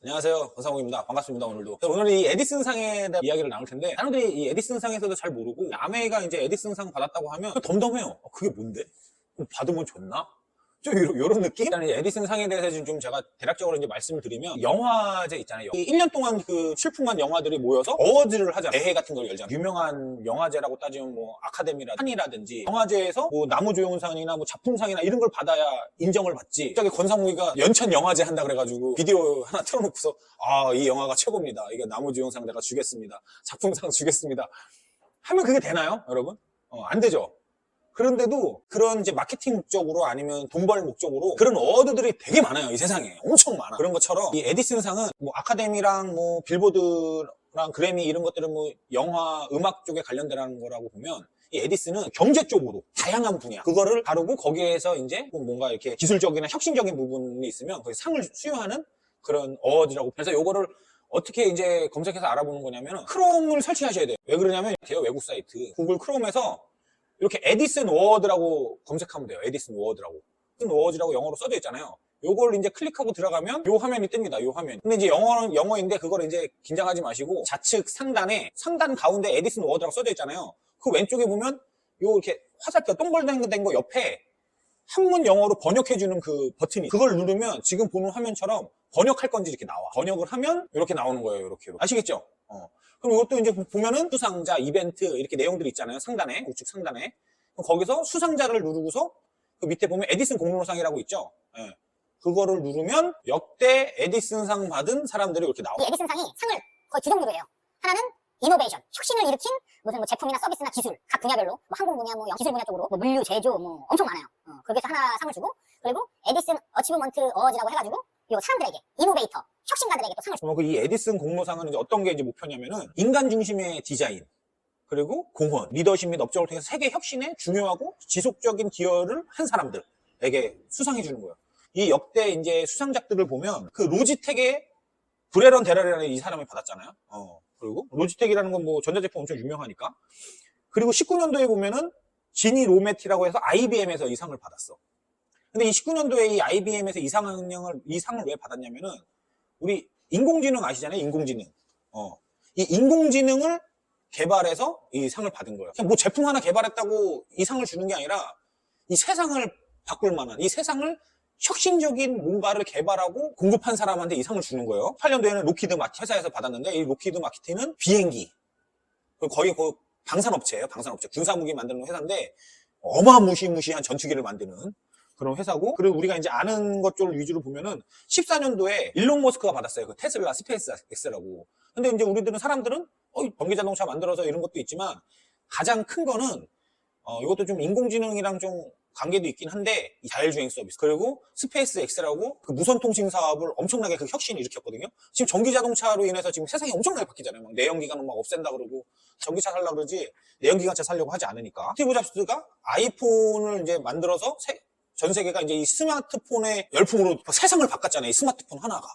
안녕하세요. 권상욱입니다. 반갑습니다. 오늘은 이 에디슨 상에 대한 이야기를 나눌 텐데, 사람들이 이 에디슨 상에서도 잘 모르고, 아메이가 이제 에디슨 상 받았다고 하면 덤덤해요. 그게 뭔데? 받으면 좋나? 좀 요런 느낌? 일단 에디슨 상에 대해서 좀 제가 대략적으로 이제 말씀을 드리면, 영화제 있잖아요. 1년 동안 그 출품한 영화들이 모여서 어워즈를 하잖아요. 대회 같은 걸 열잖아요. 유명한 영화제라고 따지면 뭐 아카데미라든지 칸이라든지 영화제에서 뭐 나무조연상이나 뭐 작품상이나 이런 걸 받아야 인정을 받지. 갑자기 권상욱이가 연천 영화제 한다 그래가지고 비디오 하나 틀어놓고서 이 영화가 최고입니다. 이거 나무조연상 내가 주겠습니다. 작품상 주겠습니다. 하면 그게 되나요, 여러분? 안 되죠. 그런데도 그런 이제 마케팅 목적으로 아니면 돈 벌 목적으로 그런 어워드들이 되게 많아요. 이 세상에 엄청 많아. 그런 것처럼 이 에디슨 상은 뭐 아카데미랑 뭐 빌보드랑 그래미 이런 것들은 뭐 영화 음악 쪽에 관련되는 거라고 보면, 이 에디슨은 경제 쪽으로 다양한 분야 그거를 다루고, 거기에서 이제 뭔가 이렇게 기술적이나 혁신적인 부분이 있으면 그 상을 수여하는 그런 어워드라고. 그래서 요거를 어떻게 이제 검색해서 알아보는 거냐면, 크롬을 설치하셔야 돼요. 왜 그러냐면 이렇게요. 외국 사이트 구글 크롬에서 이렇게 에디슨 워드라고 검색하면 돼요. 에디슨 워드라고. 에디슨 워드라고 영어로 써져 있잖아요. 요걸 이제 클릭하고 들어가면 요 화면이 뜹니다. 요 화면. 근데 이제 영어는 영어인데 그걸 이제 긴장하지 마시고, 좌측 상단 가운데 에디슨 워드라고 써져 있잖아요. 그 왼쪽에 보면 요 이렇게 화살표 동글동글 거 옆에 한문 영어로 번역해주는 그 버튼이, 그걸 누르면 지금 보는 화면처럼 번역할 건지 이렇게 나와. 번역을 하면 이렇게 나오는 거예요. 이렇게. 아시겠죠? 그럼 이것도 이제 보면은 수상자, 이벤트 이렇게 내용들이 있잖아요. 상단에, 우측 상단에. 그럼 거기서 수상자를 누르고서 그 밑에 보면 에디슨 공로상이라고 있죠. 예. 그거를 누르면 역대 에디슨상 받은 사람들이 이렇게 나와요. 이 에디슨상이 상을 거의 두 종류로 해요. 하나는 이노베이션, 혁신을 일으킨 무슨 뭐 제품이나 서비스나 기술, 각 분야별로, 뭐 항공 분야, 뭐 기술 분야 쪽으로, 뭐 물류, 제조, 뭐 엄청 많아요. 거기에서 하나 상을 주고, 그리고 에디슨 어치브먼트 어워즈라고 해가지고 요 사람들에게, 이노베이터, 혁신가들에게 또 상을 주고. 이 에디슨 공로상은 이제 어떤 게 이제 목표냐면은, 인간 중심의 디자인, 그리고 공헌, 리더십 및 업적을 통해서 세계 혁신에 중요하고 지속적인 기여를 한 사람들에게 수상해 주는 거예요. 이 역대 이제 수상작들을 보면 그 로지텍의 브레런 데라리라는 이 사람이 받았잖아요. 그리고 로지텍이라는 건 뭐 전자제품 엄청 유명하니까. 그리고 19년도에 보면은 지니 로메티라고 해서 IBM에서 이 상을 받았어. 근데 이 19년도에 이 IBM에서 이 상을 왜 받았냐면은, 우리 인공지능 아시잖아요. 인공지능. 이 인공지능을 개발해서 이 상을 받은 거예요. 그냥 뭐 제품 하나 개발했다고 이 상을 주는 게 아니라, 이 세상을 바꿀 만한, 이 세상을 혁신적인 뭔가를 개발하고 공급한 사람한테 이 상을 주는 거예요. 8년도에는 로키드 마틴 회사에서 받았는데, 이 로키드 마틴은 비행기, 거의 그 방산업체예요. 방산업체. 군사무기 만드는 회사인데 어마무시무시한 전투기를 만드는 그런 회사고, 그리고 우리가 이제 아는 것 쪽을 위주로 보면은 14년도에 일론 머스크가 받았어요. 그 테슬라 스페이스 X라고. 근데 이제 우리들은 사람들은 전기 자동차 만들어서 이런 것도 있지만, 가장 큰 거는 이것도 좀 인공지능이랑 좀 관계도 있긴 한데, 이 자율주행 서비스, 그리고 스페이스 X라고 그 무선 통신 사업을 엄청나게 그 혁신을 일으켰거든요. 지금 전기 자동차로 인해서 지금 세상이 엄청나게 바뀌잖아요. 막 내연기관은 막 없앤다 그러고, 전기차 살려고 그러지 내연기관차 살려고 하지 않으니까. 스티브 잡스가 아이폰을 이제 만들어서 전 세계가 이제 이 스마트폰의 열풍으로 세상을 바꿨잖아요. 이 스마트폰 하나가.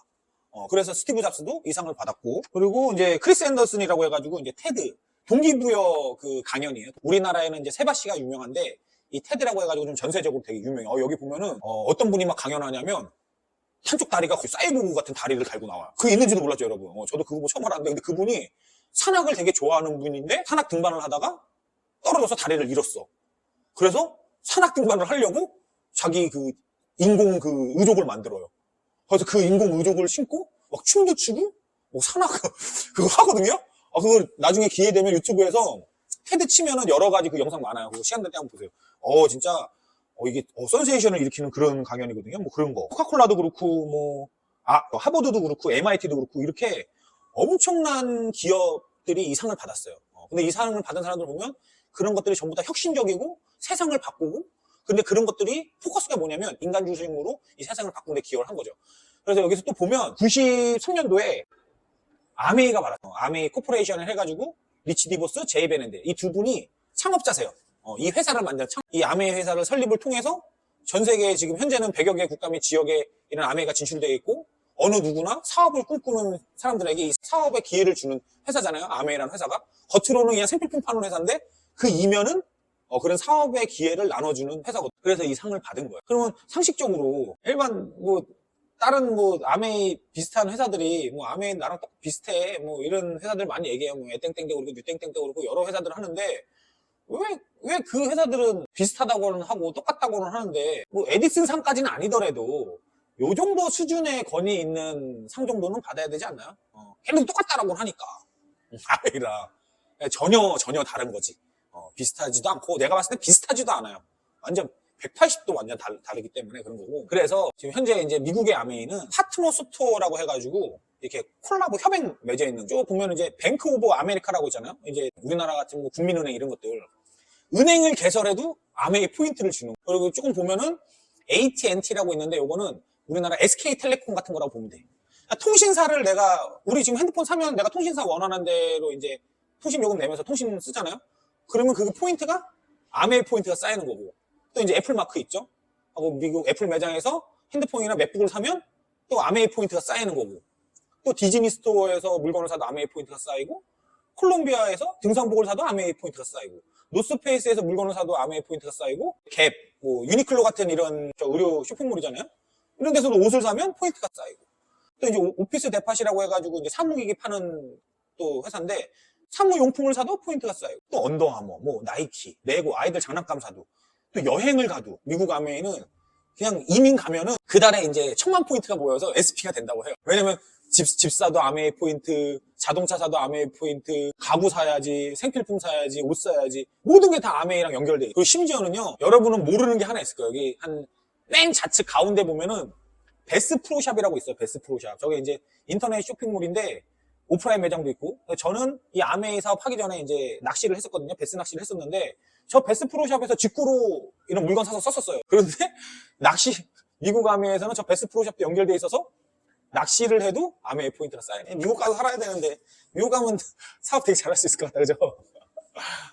그래서 스티브 잡스도 이 상을 받았고, 그리고 이제 크리스 앤더슨이라고 해가지고 이제 테드 동기부여 그 강연이에요. 우리나라에는 이제 세바씨가 유명한데, 이 테드라고 해가지고 좀 전세적으로 되게 유명해요. 여기 보면은 어떤 분이 막 강연하냐면 한쪽 다리가 거의 사이보그 같은 다리를 달고 나와요. 그게 있는지도 몰랐죠, 여러분. 저도 그거 뭐 처음 알았는데, 근데 그분이 산악을 되게 좋아하는 분인데 산악 등반을 하다가 떨어져서 다리를 잃었어. 그래서 산악 등반을 하려고 자기 그 인공 그 의족을 만들어요. 그래서 그 인공 의족을 신고 막 춤도 추고 뭐 산악 그거 하거든요. 그거 나중에 기회 되면 유튜브에서 테드 치면은 여러 가지 그 영상 많아요. 그거 시간 될 때 한번 보세요. 진짜 이게 센세이션을 일으키는 그런 강연이거든요. 뭐 그런 거. 코카콜라도 그렇고 뭐 하버드도 그렇고 MIT도 그렇고 이렇게 엄청난 기업들이 이 상을 받았어요. 근데 이 상을 받은 사람들 보면 그런 것들이 전부 다 혁신적이고 세상을 바꾸고, 근데 그런 것들이 포커스가 뭐냐면 인간 중심으로 이 세상을 바꾸는 데 기여를 한 거죠. 그래서 여기서 또 보면 93년도에 아메이가 받았어요. 아메이 코퍼레이션을 해가지고 리치 디보스, 제이 베넨데 이 두 분이 창업자세요. 이 회사를 이 아메이 회사를 설립을 통해서 전 세계에 지금 현재는 100여 개 국가 및 지역에 이런 아메이가 진출되어 있고, 어느 누구나 사업을 꿈꾸는 사람들에게 이 사업의 기회를 주는 회사잖아요. 아메이라는 회사가. 겉으로는 그냥 생필품 파는 회사인데 그 이면은 그런 사업의 기회를 나눠주는 회사거든요. 그래서 이 상을 받은 거예요. 그러면 상식적으로 일반 뭐 다른 뭐 아메이 비슷한 회사들이 뭐 아메이 나랑 딱 비슷해 뭐 이런 회사들 많이 얘기해요. 뭐 에땡땡도 그렇고 뉴땡땡도 그렇고 여러 회사들 하는데 왜 그 회사들은 비슷하다고는 하고 똑같다고는 하는데 뭐 에디슨 상까지는 아니더라도 요 정도 수준의 권위 있는 상 정도는 받아야 되지 않나요? 걔는 똑같다라고 하니까 아메이랑 전혀 다른 거지. 비슷하지도 않고 내가 봤을 때 비슷하지도 않아요. 완전 180도 완전 다르기 때문에 그런 거고. 그래서 지금 현재 이제 미국의 아메이는 파트너 소프트웨어라고 해가지고 이렇게 콜라보 협행 맺어 있는 쭉 보면 이제 뱅크 오브 아메리카라고 있잖아요. 이제 우리나라 같은 뭐 국민은행 이런 것들 은행을 개설해도 아메이 포인트를 주는. 그리고 조금 보면은 AT&T라고 있는데 요거는 우리나라 SK텔레콤 같은 거라고 보면 돼. 통신사를 우리 지금 핸드폰 사면 내가 통신사 원하는 대로 이제 통신 요금 내면서 통신 쓰잖아요. 그러면 그 포인트가 아메이 포인트가 쌓이는 거고. 또 이제 애플 마크 있죠. 하고 미국 애플 매장에서 핸드폰이나 맥북을 사면 또 아메이 포인트가 쌓이는 거고. 또 디즈니 스토어에서 물건을 사도 아메이 포인트가 쌓이고, 콜롬비아에서 등산복을 사도 아메이 포인트가 쌓이고, 노스페이스에서 물건을 사도 아메이 포인트가 쌓이고, 갭, 뭐 유니클로 같은 이런 의료 쇼핑몰이잖아요. 이런 데서도 옷을 사면 포인트가 쌓이고. 또 이제 오피스 데팟이라고 해가지고 이제 사무기기 파는 또 회사인데 사무용품을 사도 포인트가 쌓이고, 또 언더아머, 뭐 나이키, 레고, 아이들 장난감 사도, 또 여행을 가도 미국 아메이는 그냥 이민 가면은 그 달에 이제 1000만 포인트가 모여서 SP가 된다고 해요. 왜냐면 집 사도 아메이 포인트, 자동차 사도 아메이 포인트, 가구 사야지, 생필품 사야지, 옷 사야지, 모든 게 다 아메이랑 연결돼 있고. 그리고 심지어는요, 여러분은 모르는 게 하나 있을 거예요. 여기 맨 좌측 가운데 보면은 베스 프로샵이라고 있어요. 베스 프로샵. 저게 이제 인터넷 쇼핑몰인데 오프라인 매장도 있고. 저는 이 아메이 사업 하기 전에 이제 낚시를 했었거든요. 베스 낚시를 했었는데 저 베스 프로샵에서 직구로 이런 물건 사서 썼었어요. 그런데 미국 아메이에서는 저 베스 프로샵도 연결돼 있어서 낚시를 해도 아메이 포인트가 쌓여요. 미국 가서 살아야 되는데 미국 가면 사업 되게 잘할 수 있을 것 같아요. 그죠?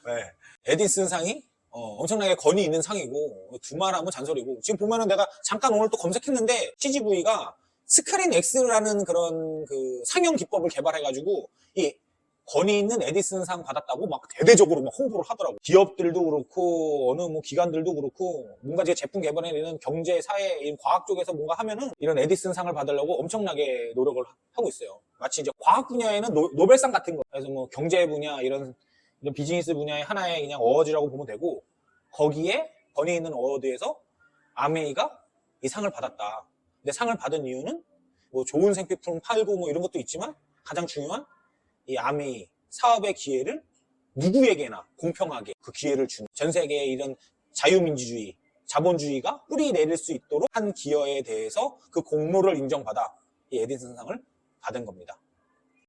네. 에디슨 상이 엄청나게 권위 있는 상이고 두말하면 잔소리고. 지금 보면은 내가 잠깐 오늘 또 검색했는데 CGV가 스크린 X라는 그런 그 상용 기법을 개발해가지고 이 권위 있는 에디슨 상 받았다고 막 대대적으로 막 홍보를 하더라고. 기업들도 그렇고 어느 뭐 기관들도 그렇고 뭔가 이제 제품 개발에 이런 경제, 사회, 과학 쪽에서 뭔가 하면은 이런 에디슨 상을 받으려고 엄청나게 노력을 하고 있어요. 마치 이제 과학 분야에는 노벨상 같은 거. 그래서 뭐 경제 분야 이런 비즈니스 분야의 하나의 그냥 어워즈라고 보면 되고, 거기에 권위 있는 어워드에서 아메이가 이 상을 받았다. 근데 상을 받은 이유는 뭐 좋은 생필품 팔고 뭐 이런 것도 있지만 가장 중요한 이 아메이 사업의 기회를 누구에게나 공평하게 그 기회를 주는, 전 세계의 이런 자유민주주의, 자본주의가 뿌리 내릴 수 있도록 한 기여에 대해서 그 공로를 인정받아 이 에디슨 상을 받은 겁니다.